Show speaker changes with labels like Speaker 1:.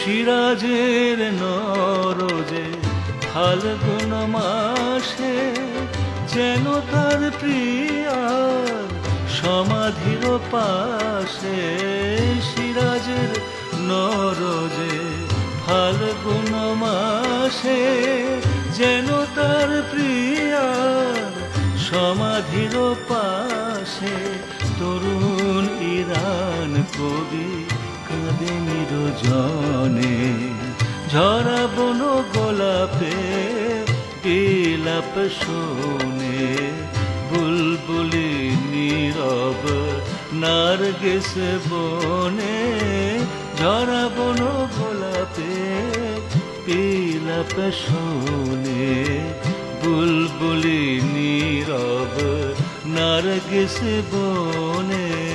Speaker 1: সিরাজের নরজে ফাল্গুন মাসে যেন তার প্রিয়ার সমাধির পাশে। সিরাজের নরজে ফাল্গুন মাসে যেন তার প্রিয়ার সমাধির পাশে। তরুণ ইরান কবি কাঁদে নিরজনে, ঝরা বন গোলাপে বিলাপ শোনে। বুলবুলি নীরব নার্গিস বনে, ঝরা বন গোলাপে বিলাপ শোনে। বুলবুলি নীরব নার্গিস বনে।